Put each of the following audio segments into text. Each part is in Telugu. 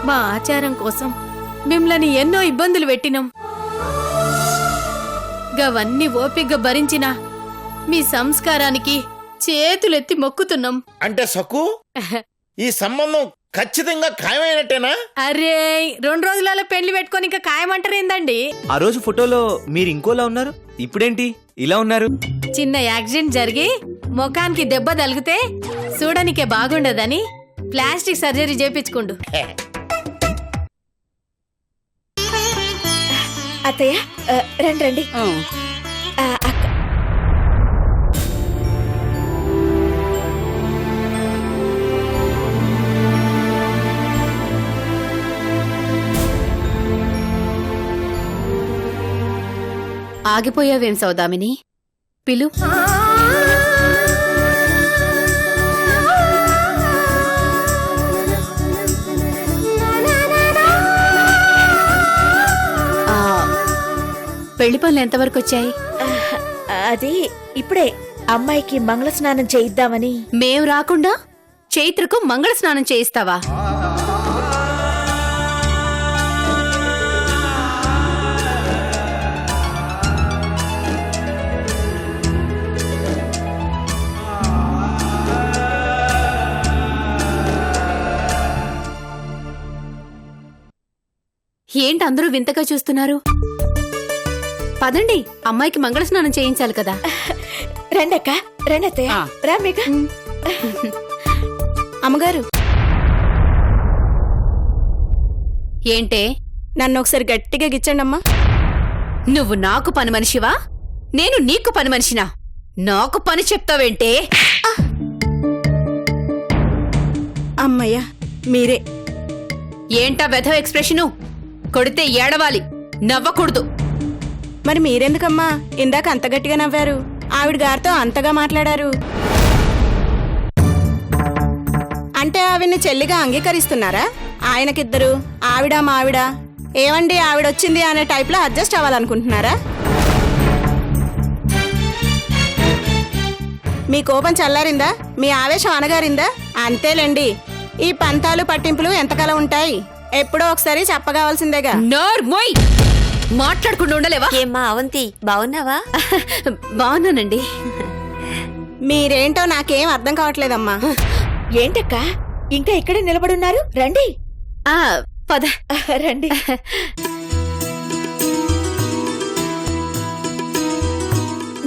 మా ఆచారం కోసం మిమ్మల్ని ఎన్నో ఇబ్బందులు పెట్టినాం. గవన్నీ ఓపిగ్గా భరించిన మీ సంస్కారానికి చేతులెత్తి మొక్కుతున్నాం. అంటే సక్కు ఈ సంబంధం ఖచ్చితంగా ఖాయమైనట్టేనా? అరే 2 రోజులలో పెళ్లి పెట్టుకొని ఇంకా ఖాయమంటారేందండి? ఆ రోజు ఫోటోలో మీరు ఇంకోలా ఉన్నారు, ఇప్పుడేంటి ఇలా ఉన్నారు? చిన్న యాక్సిడెంట్ జరిగి ముఖానికి దెబ్బ తగిలితే చూడనికే బాగుండదని ప్లాస్టిక్ సర్జరీ చేపించుకుండు. అత్తయ్య రండి రండి. అక్క ఆగిపోయావేం సౌదామిని? పిలు. పెళ్లి పనులు ఎంతవరకు వచ్చాయి? అది ఇప్పుడే అమ్మాయికి మంగళ స్నానం చేయిద్దామని. మేం రాకుండా చైత్రకు మంగళ స్నానం చేయిస్తావా? ఏంటి అందరూ వింతగా చూస్తున్నారు? పదండి, అమ్మాయికి మంగళ స్నానం చేయించాలి కదా. రండక్క రండత్తయ్య రామేక. అమ్మగారు ఏంటే? నన్ను ఒకసారి గట్టిగా గిచ్చండమ్మా. నువ్వు నాకు పని మనిషివా? నేను నీకు పని మనిషినా? నాకు పని చెప్తావేంటే? అమ్మయ్యా మీరే. ఏంటా వెధవ ఎక్స్ప్రెషను? కొడితే ఏడవాలి, నవ్వకూడదు. మరి మీరెందుకమ్మా ఇందాక అంత గట్టిగా నవ్వారు? ఆవిడ గారితో అంతగా మాట్లాడారు అంటే ఆవిడ్ని చెల్లిగా అంగీకరిస్తున్నారా? ఆయనకిద్దరు ఆవిడ మావిడ ఏమండి ఆవిడొచ్చింది అనే టైప్లో అడ్జస్ట్ అవ్వాలనుకుంటున్నారా? మీ కోపం చల్లారిందా? మీ ఆవేశం అనగారిందా? అంతేలేండి, ఈ పంతాలు పట్టింపులు ఎంతకాలం ఉంటాయి? ఎప్పుడో ఒకసారి చెప్పగావాల్సిందేగా. నోర్మోయ్, మాట్లాడకుండా ఉండలేవా? ఏమ్మా అవంతి, బాగున్నావా? బాగున్నానండి. మీరేంటో నాకేం అర్థం కావట్లేదమ్మా. ఏంటక్క ఇంకా ఇక్కడే నిలబడున్నారు? రండి. పద రండి.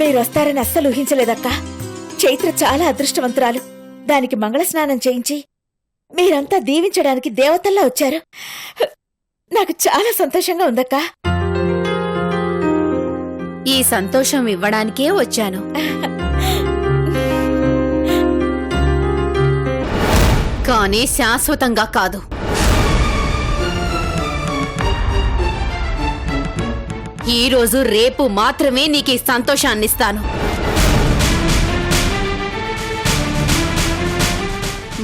మీరొస్తారని అస్సలు ఊహించలేదక్క. చైత్ర చాలా అదృష్టవంతురాలు. దానికి మంగళ స్నానం చేయించి మీరంతా దీవించడానికి దేవతల్లా వచ్చారు. నాకు చాలా సంతోషంగా ఉందక్క. ఈ సంతోషం ఇవ్వడానికే వచ్చాను. కానీ శాశ్వతంగా కాదు. ఈరోజు రేపు మాత్రమే నీకు ఈ సంతోషాన్నిస్తాను.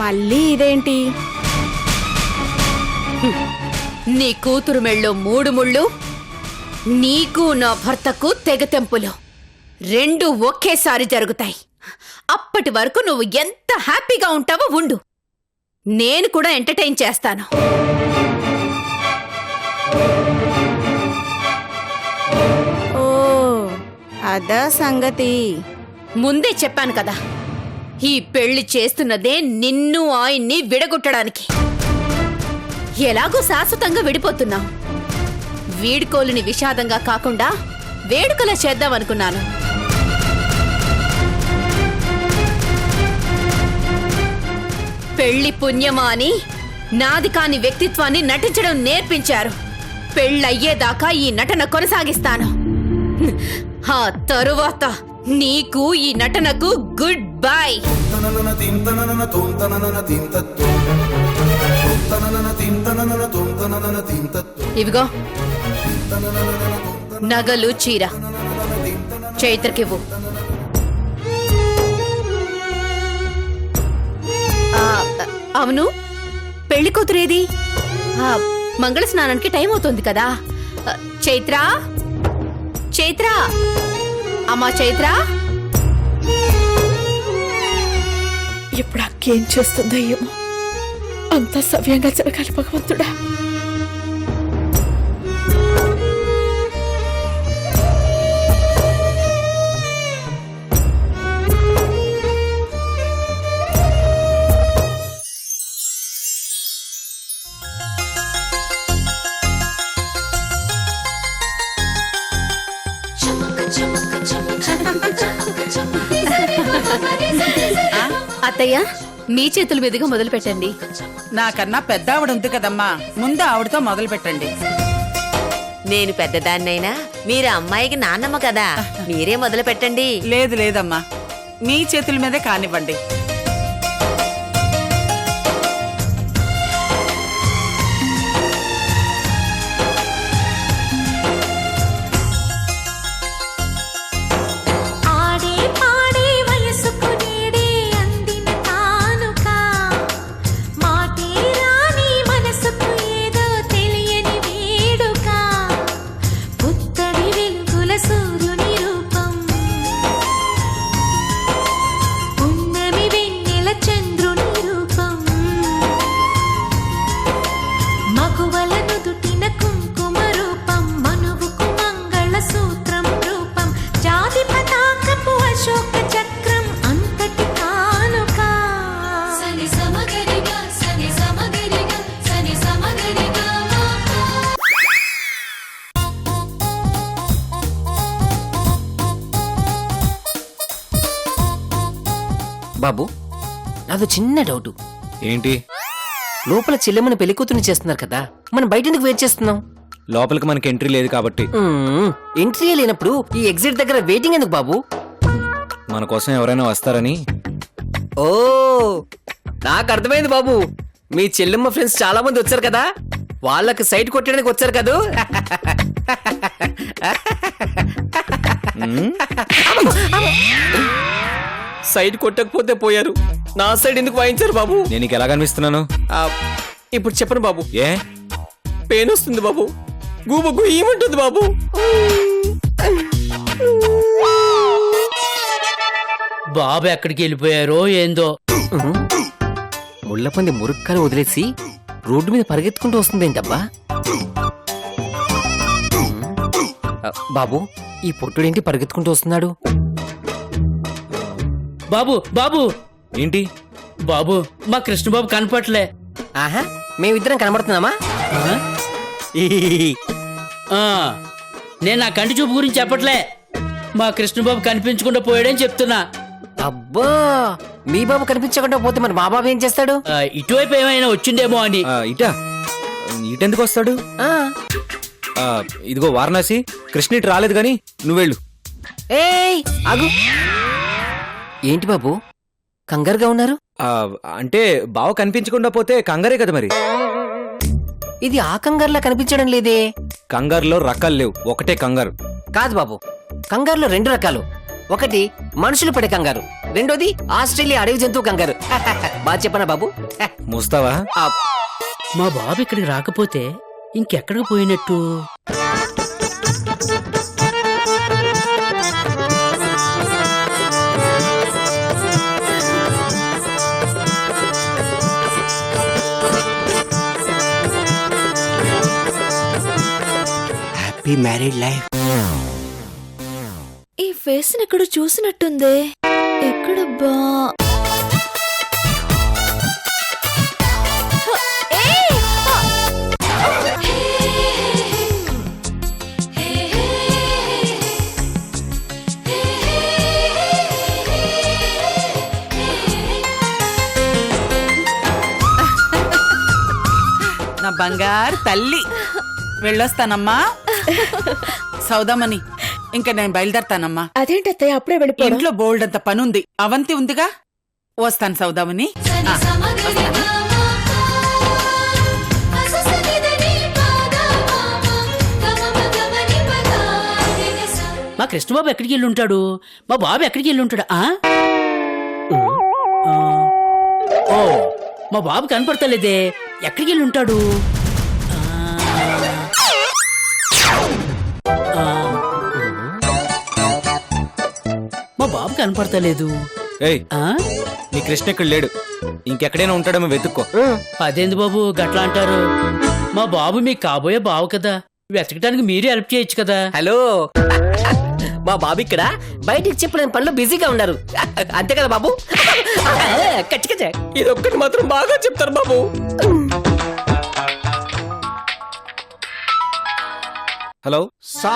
మళ్ళీ ఇదేంటి? నీ కూతురు మెళ్ళో 3 ముళ్ళు, నీకు నా భర్తకు తెగతెంపులు 2 ఒకేసారి జరుగుతాయి. అప్పటి వరకు నువ్వు ఎంత హ్యాపీగా ఉంటావో ఉండు. నేను కూడా ఎంటర్టైన్ చేస్తాను. ఓ అదా సంగతి. ముందే చెప్పాను కదా, ఈ పెళ్లి చేస్తున్నదే నిన్ను ఆయన్ని విడగొట్టడానికి. ఎలాగో శాశ్వతంగా విడిపోతున్నాం. వీడుకోలుని విషాదంగా కాకుండా వేడుకలా చేద్దామనుకున్నాను. పెళ్లి పుణ్యమా అని నాది కాని వ్యక్తిత్వాన్ని నటించడం నేర్పించారు. పెళ్ళయ్యేదాకా ఈ నటన కొనసాగిస్తాను. ఆ తరువాత నీకు ఈ నటనకు గుడ్ బై. ఇవిగో నగలు, చీర చైత్రకివ్వు. అవును, పెళ్లి కూతురేది? మంగళ స్నానానికి టైం అవుతుంది కదా. చైత్ర, చైత్ర, అమ్మా చైత్ర. ఇప్పుడు అక్కేం చేస్తుందో ఏమో. అంతా సవ్యంగా జరగాలి భగవంతుడా. అత్తయ్య మీ చేతుల మీదుగా మొదలు పెట్టండి. నాకన్నా పెద్ద ఆవిడ ఉంది కదమ్మా, ముందు ఆవిడతో మొదలు పెట్టండి. నేను పెద్దదాన్నైనా మీరు అమ్మాయికి నాన్నమ్మ కదా, మీరే మొదలు పెట్టండి. లేదు లేదమ్మా, మీ చేతుల మీదే కానివ్వండి. బాబు, నాదో చిన్న డౌట్. ఏంటి? లోపల చెల్లెమ్మని పెళ్లి కూతురు చేస్తున్నారు కదా, మనం బయట ఎందుకు వెయిట్ చేస్తున్నాం? లోపలికి మనకి ఎంట్రీ లేదు కాబట్టి. ఎంట్రీ లేనప్పుడు ఈ ఎగ్జిట్ దగ్గర వెయిటింగ్ ఎందుకు బాబు? మన కోసం ఎవరైనా వస్తారని. ఓ, నాకు అర్థమైంది బాబు. మీ చెల్లెమ్మ ఫ్రెండ్స్ చాలా మంది వచ్చారు కదా, వాళ్ళకి సైట్ కొట్టడానికి వచ్చారు కదా. సైట్ కొట్టకపోతే పోయారు, నా సైడ్ ఎందుకు వాయించారు బాబు? నేను నీకు ఎలా కనిపిస్తున్నాను? ఇప్పుడు చెప్పను బాబు. ఏ? పెయిన్ వస్తుంది బాబు, గూబ గుయ్యమంటుంది బాబు. బాబు ఎక్కడికి వెళ్ళిపోయారో ఏందో. ముళ్ళపంది మురుక్కలు వదిలేసి రోడ్డు మీద పరిగెత్తుకుంటూ వస్తుందేంటబ్బా? బాబు, ఈ పొట్టుడేంటి పరిగెత్తుకుంటూ వస్తున్నాడు? బాబు బాబు ఏంటి? బాబు, మా కృష్ణబాబు కనపట్లే. ఆహా, మేమిద్దరం కనబడుతున్నామా? ఆ, నేను నా కంటి చూపు గురించి చెప్పట్లే, మా కృష్ణబాబు కనిపించకుండా పోయాడని చెప్తున్నా. అబ్బా, మీ బాబు కనిపించకుండా పోతే మరి మా బాబు ఏం చేస్తాడు? ఇటువైపు ఏమైనా వచ్చిండేమో అని. ఇటా? ఇటెందుకు వస్తాడు? ఇదిగో వారణాసి, కృష్ణ ఇటు రాలేదు గాని నువ్వెళ్ళు. ఏయ్ ఆగు. ఏంటి బాబు కంగారుగా ఉన్నారు? అంటే బావ కనిపించకుండా పోతే కంగారే కదా మరి. ఇది ఆ కంగారులా కనిపించడం లేదే. కంగారులో రకాలు లేవు, ఒకటే కంగారు. కాదు బాబు, కంగారులో రెండు రకాలు. ఒకటి మనుషులు పడే కంగారు, రెండోది ఆస్ట్రేలియా అడవి జంతువు కంగారు. బాగా చెప్పనా బాబు? మూస్తావా? మా బాబు ఇక్కడికి రాకపోతే ఇంకెక్కడికి పోయినట్టు? Happy married life. ఈ ఫేస్ ఎక్కడ చూసినట్టుందే, ఎక్కడబ్బా? నా బంగారు తల్లి, వెళ్ళొస్తానమ్మా. సౌదామణి, ఇంకా నేను బయలుదేరతానమ్మా. అదేంటత్తయ్య అప్పుడే వెళ్ళిపోవడం? ఇంట్లో బోల్డ్ అంత పనుంది, అవంతి ఉందిగా. వస్తాను సౌదామణి. మా కృష్ణబాబు ఎక్కడికి వెళ్ళి ఉంటాడు? మా బాబు ఎక్కడికి వెళ్ళి ఉంటాడు? ఓ, మా బాబు కనపడతలేదే, ఎక్కడికి వెళ్ళి ఉంటాడు? మా బాబు కనపడతలేదు. ఏయ్, నీ కృష్ణ ఇక్కడ లేడు, ఇంకెక్కడైనా ఉంటాడేమో వెతుక్కో. అదేంది బాబు గట్లా అంటారు? మా బాబు మీకు కాబోయే బావు కదా, వెతకడానికి మీరే హెల్ప్ చేయొచ్చు కదా. హలో, మా బాబు ఇక్కడ బయటికి చెప్పలేని పనులు బిజీగా ఉన్నారు, అంతే కదా బాబు? కచ్చికచ్చ, ఇది ఒక్కటి మాత్రం బాగా చెప్తారు బాబు. హలో, సా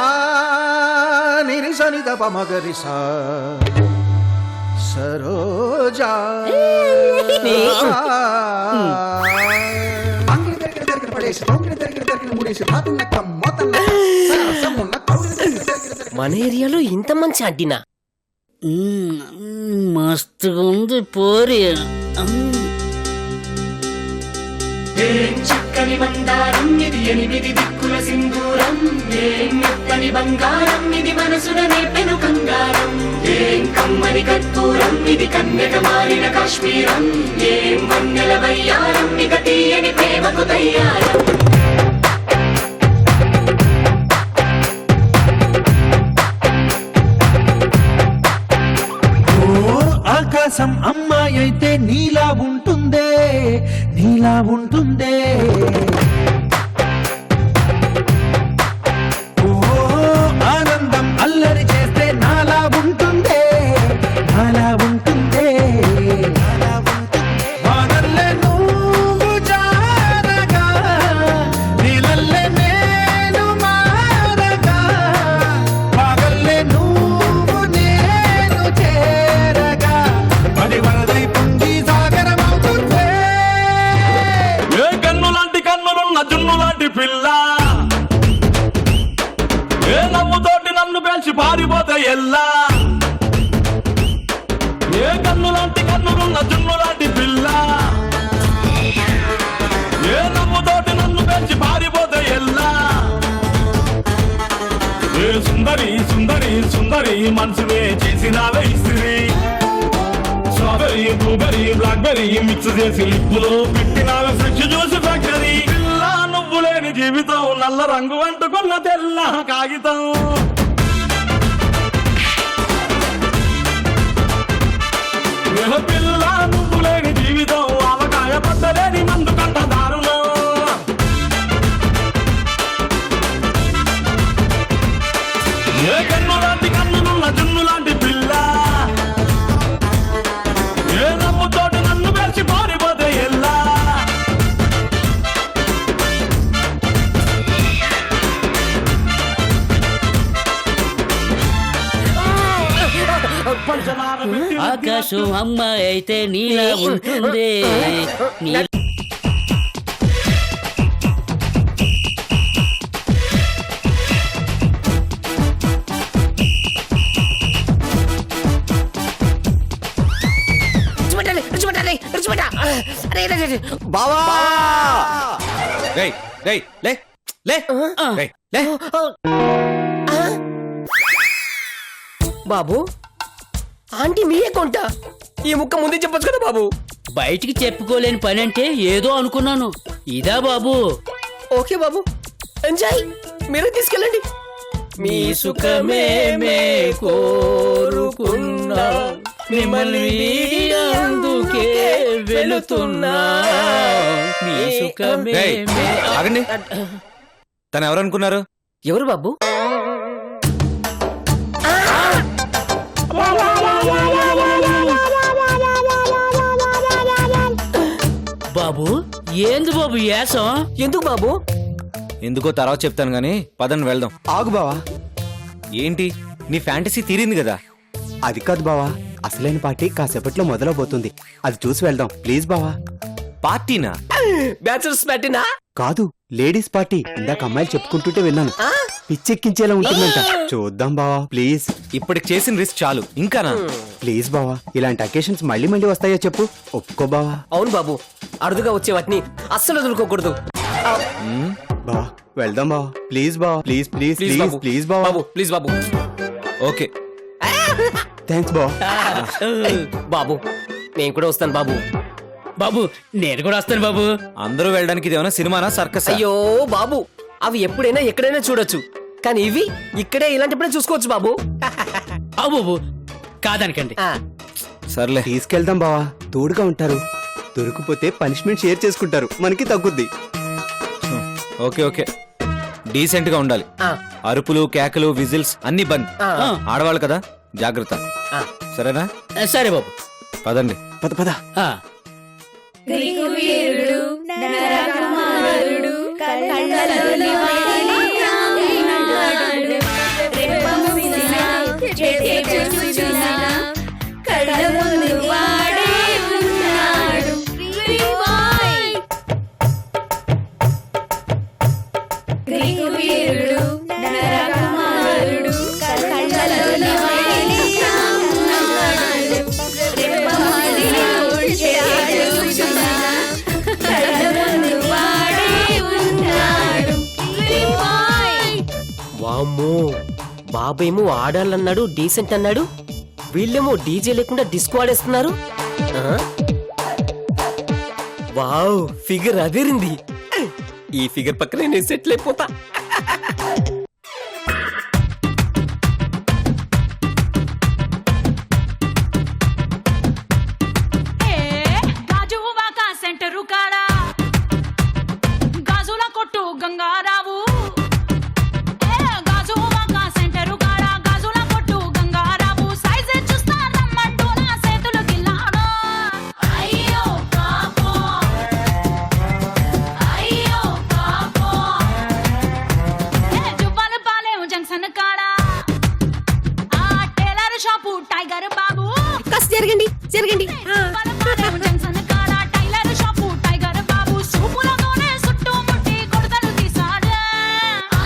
నిరి సని ద ప మగరి సా సరోజా అంగిడి దగ్గర దగ్గర పడేసి తొంగిడి దగ్గర దగ్గర ముడేసి తాతిన్న కమ్మోతన్న సరసమున్న కౌగిడి దగ్గర దగ్గర దగ్గర మన ఏరియాలో ఇంత మంచి ఆంటీనా? మస్తుగా ఉంది పోరి చక్కని మందారం ఇది 8 దిక్కుల సింధూరం ఏం మెత్తని బంగారం ఇది మనసున నేపెను కంగారం ఏం కమ్మని కర్పూరం ఇది కన్నెగ మారిన కాశ్మీరం ఏం వన్నెల వయ్యారం ఇక తీయని ప్రేమకు తయ్యారం ఆకాశం అమ్మాయి అయితే నీలా ఉంటుందే నీలా ఉంటుందే ఓ ఆనందం అల్లరి చేస్తే నాలా ఉంటుందే నాలా ఉంటుందే వానల్లే నువ్వు జారగా నీలల్లే నేను మారగా పగల్లే నువ్వు నేను చేరగా పడి వరదై పొంగి సాగరమవుతుందే ఏ కన్ను లాంటి కన్నులున్న జున్ను లాంటి పిల్ల ఏ నవ్వుతోటి నన్ను పేల్చి పారిపోతే ఎల్లా ఏ కన్ను లాంటి కన్నులున్న జున్ను లాంటి పిల్ల ఏ నవ్వుతోటి నన్ను పేల్చి పారిపోతే ఎల్లా ఏ సుందరి సుందరి సుందరి మనసునే చేసినావే ఇస్త్రీ స్ట్రాబెరీ బ్లూబెరీ బ్లాక్బెరీ మిక్స్ చేసి లిప్పులో పెట్టినావే ఫ్రెష్ జ్యూస్ ఫ్యాక్టరీ పిల్ల నువ్వు లేని జీవితం నల్ల రంగు అంటుకున్న తెల్ల కాగితం ఏ పిల్ల నువ్వు లేని జీవితం ఆవకాయ పట్టలేని మందు కంట దారుణం ఏ కన్ను లాంటి కన్నులున్న జున్ను లాంటి పిల్ల ఏ నవ్వుతోటి నన్ను పేర్చి పారిపోతే ఎల్లా ఆకాశం అమ్మాయి అయితే నీలా ఉంటుంది నీ- బావా రేయ్ రేయ్ లే లే రేయ్, లే బాబు ఆంటీ మీ అకౌంట ఈ ముక్క ముందే చెప్పొచ్చు కదా బాబు. బయటికి చెప్పుకోలేని పని అంటే ఏదో అనుకున్నాను. ఇదా బాబు? ఓకే బాబు, ఎంజాయ్, మీరే తీసుకెళ్ళండి. మీ సుఖమే మే కోరుకున్నా మిమ్మల్ని వీడి అందుకే వెళుతున్నా మీ సుఖమే రేయ్, మే ఆగండి. తను ఎవరనుకున్నారు? ఎవరు బాబు? బాబు ఏంది బాబు యాసం? ఎందుకు బాబు? ఎందుకో తర్వాత చెప్తాను గానీ పదండి వెళ్దాం. ఆగు బావా, ఏంటి నీ ఫ్యాంటసీ తీరింది కదా? అది కాదు బావా, అసలైన పార్టీ కాసేపట్లో మొదలవబోతుంది. అది చూసి వెళ్దాం ప్లీజ్ బావా. పార్టీనా? బ్యాచులర్స్ పార్టీనా? కాదు, లేడీస్ పార్టీ. ఇందాక అమ్మాయిలు చెప్పుకుంటుంటే విన్నాను. పిచ్చెక్కించేలా ఉంటుందంట. చూద్దాం బావా ప్లీజ్. ఇప్పటికి చేసిన రిస్క్ చాలు, ఇంకానా? ప్లీజ్ బావా, ఇలాంటి అకేషన్స్ మళ్ళీ మళ్ళీ వస్తాయో చెప్పు. ఒప్పుకో బావా. అవును బాబు, అరుదుగా వచ్చే వాటిని అస్సలు వదులుకోకూడదు. బావా వెళ్దాం బావా ప్లీజ్ బావా. Please please please please Babu, please బావా. బాబు ప్లీజ్ బాబు. ఓకే థ్యాంక్స్ బావా. బాబు నేను కూడా వస్తాను బాబు. బాబు నేను కూడా వస్తాను బాబు. అందరూ వెళ్ళడానికి ఇది ఏమైనా సినిమానా, సర్కస్? అయ్యో బాబు, అవి ఎప్పుడైనా ఎక్కడైనా చూడొచ్చు, కానీ ఇవి ఇక్కడే ఇలాంటిప్పుడే చూసుకోవచ్చు బాబు. అవు బాబు కాదనకండి. సర్లే తీసుకెళ్దాం బావా, తోడుగా ఉంటారు. దొరికిపోతే పనిష్మెంట్ షేర్ చేసుకుంటారు, మనకి తగ్గుద్ది. ఓకే ఓకే, డీసెంట్ గా ఉండాలి. అరుపులు కేకలు విజిల్స్ అన్ని బంద్. ఆడవాళ్ళు కదా, జాగ్రత్త. సరేనా? సరే బాబు పదండి. పద పద. కళ్ళ వామ్మో, బాబేమో ఆడాలన్నాడు, డీసెంట్ అన్నాడు, వీళ్ళేమో డీజే లేకుండా డిస్కో ఆడేస్తున్నారు. ఆ? వావ్, ఫిగర్ అదిరింది. ఈ ఫిగర్ పక్కనే నేను సెటిల్ అయిపోతా. సెంటరు కాడ గాజుల కొట్టు గంగారావు, గాజు సెంటరు కాడ గాజుల కొట్టు గంగారావు, సైజు చూస్తా రమ్మంటూ నా చేతులు గిల్లాడు. అయ్యో పాపో, అయ్యో పాపో, జువ్వల పాలెం జంక్షన్ కాడ ఆ టైలర్ షాపు టైగర్ బాబు. కాస్త జరగండి జరగండి. జువ్వల పాలెం జంక్షన్ కాడ టైలర్ షాపు టైగర్ బాబు, సూపులతోనే చుట్టుముట్టి కొడతలు తీసాడు.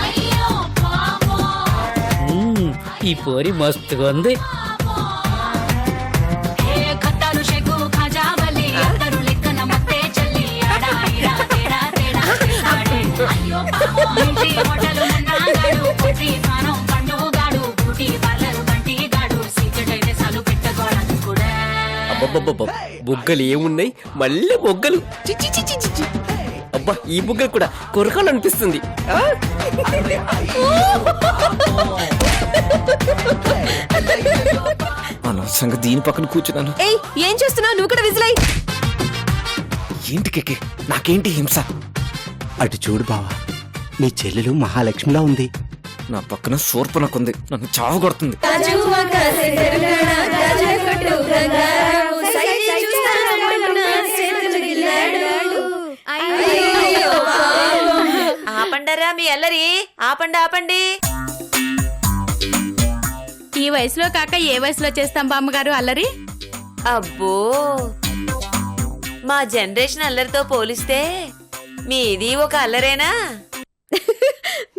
అయ్యో పాపో, ఈ పోరి మస్తుగా ఉంది. ఏ ఖట్టాలు షెకు ఖజావలి అత్తరు లెక్కన మత్తే చల్లి ఆడా ఈడా తేడా తేడా చేసాడే. అయ్యో పాపో, ఇంటి హోటల్ ఉన్నాగాడు, కొట్టి ఫారం పండుగాడు, బ్యూటీ పార్లర్ బంటి గాడు, సీక్రెట్ అయితే సాలు పెట్టగోడను కూడా. అబ్బబ్బబ్బబ్బ, బుగ్గలు ఏమున్నాయి, మళ్ళీ బొగ్గలు. చి చి చి చి చి చి. అబ్బా, ఈ బుగ్గలు కూడా కొరకాలనిపిస్తుంది. ఆ? అనవసరంగా దీని పక్కన కూర్చున్నాను. ఏయ్, ఏం చేస్తున్నావు? నువ్వు కూడా విజిలై. ఏంటి కేకే, నాకేంటి హింస? అటు చూడు బావా, నీ చెల్లెలు మహాలక్ష్మిలా ఉంది. నా పక్కన శూర్పణకుంది, నన్ను చావు కొడుతుంది. ఆపండరా మీ అల్లరి, ఆపండి ఆపండి. ఈ వయసులో కాక ఏ వయసులో చేస్తాం బామ్మగారు అల్లరి? అబ్బో, మా జనరేషన్ అల్లరితో పోలిస్తే మీది ఒక అల్లరేనా?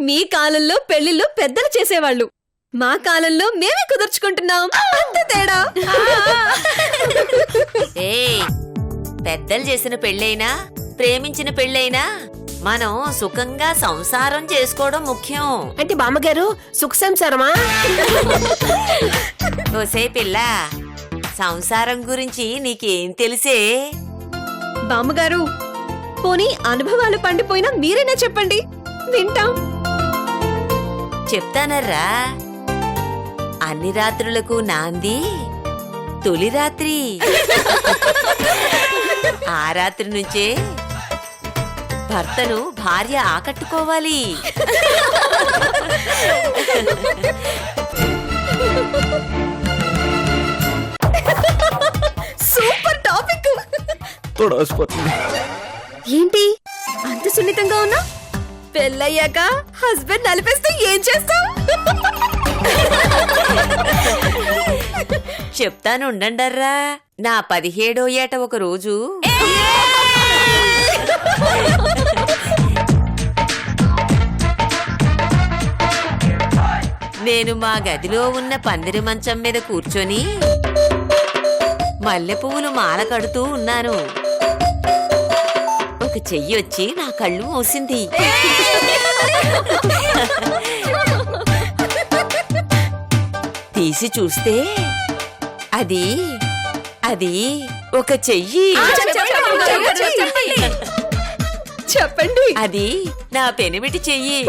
మీ కాలంలో పెళ్లిళ్ళు పెద్దలు చేసేవాళ్ళు, మా కాలంలో మేమే కుదుర్చుకుంటున్నాం. అంత తేడా. ఏయ్, పెద్దలు చేసిన పెళ్ళైనా ప్రేమించిన పెళ్ళైనా మనం సుఖంగా సంసారం చేసుకోవడం ముఖ్యం. అంటే బామ్మగారు సుఖ సంసారమా? ఓసే పిల్ల, సంసారం గురించి నీకేం తెలిసే? బామ్మగారు, పోనీ అనుభవాలు పండిపోయినా మీరైనా చెప్పండి, వింటాం. చెప్తానర్రా. అన్ని రాత్రులకు నాంది తొలి రాత్రి. ఆ రాత్రి నుంచే భర్తను భార్య ఆకట్టుకోవాలి. Super topic. తోడేసిపోతుంది. ఏంటి అంత సున్నితంగా ఉన్నా? పెళ్ళయ్యాక హస్బెండ్ నలిపేస్తే ఏం చేస్తావు? చెప్తాను ఉండండర్రా. నా 17వ ఏట ఒక రోజు నేను మా గదిలో ఉన్న పందిరి మంచం మీద కూర్చొని మల్లె పువ్వులు మాల కడుతూ ఉన్నాను. ఒక చెయ్యి వచ్చి నా కళ్ళు మూసింది. తీసి చూస్తే అది అది ఒక చెయ్యి. చెప్పండి. అది నా పెనిమిటి చెయ్యి.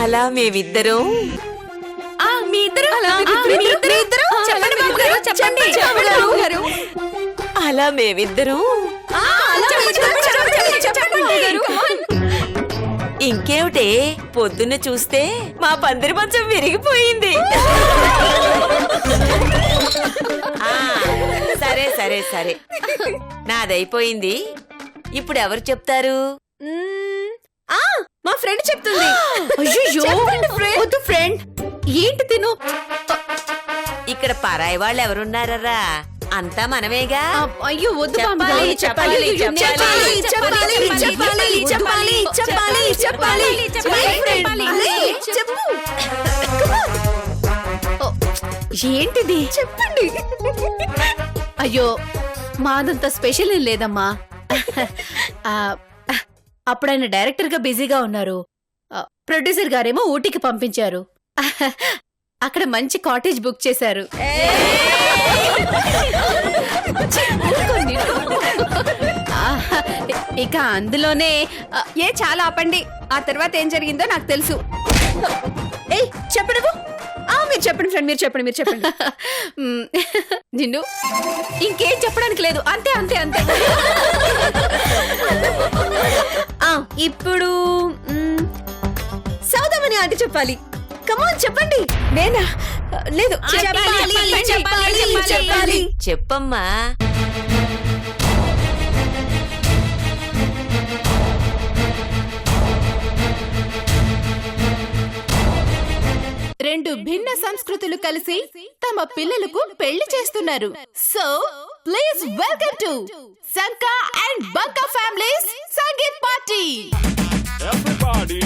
అలా మేమిద్దరం అలా మేమిద్దరం ఇంకేమిటే, పొద్దున్న చూస్తే మా పందిరి మంచం విరిగిపోయింది. సరే సరే సరే, నాదైపోయింది. ఇప్పుడు ఎవరు చెప్తారు? మా ఫ్రెండ్ చెప్తుంది. అయ్యో వద్దు ఫ్రెండ్, ఏంటి తిను? ఇక్కడ పరాయి వాళ్ళు ఎవరున్నారా? అంతా మనమేగా. అయ్యో వద్దు చెప్పాలి, బామ్మగారు. చెప్పాలి, అయ్యో, చెప్పాలి, చెప్పాలి, చెప్పాలి, చెప్పాలి, చెప్పాలి, చెప్పాలి, చెప్పు. ఓ, ఏంటిది? చెప్పండి. అయ్యో మాదంత స్పెషల్ ఏం లేదమ్మా. ఆ, అప్పుడు ఆయన డైరెక్టర్ గా బిజీగా ఉన్నారు. ప్రొడ్యూసర్ గారేమో ఊటీకి పంపించారు. అక్కడ మంచి కాటేజ్ బుక్ చేశారు. ఇక అందులోనే ఏ చాలా ఆపండి. ఆ తర్వాత ఏం జరిగిందో నాకు తెలుసు. ఏయ్ చెప్పండి. మీరు చెప్పండి ఫ్రెండ్, మీరు చెప్పండి. నిన్ను ఇంకేం చెప్పడానికి లేదు. అంతే అంతే అంతే. ఇప్పుడు సౌదామని ఆంటీ చెప్పాలి. కమాన్ చెప్పండి. నేనా? లేదు, చెప్పాలి. చెప్పమ్మా. రెండు భిన్న సంస్కృతులు కలిసి తమ పిల్లలకు పెళ్లి చేస్తున్నారు. So please welcome to Sanka and Banka families sangeet party. Everybody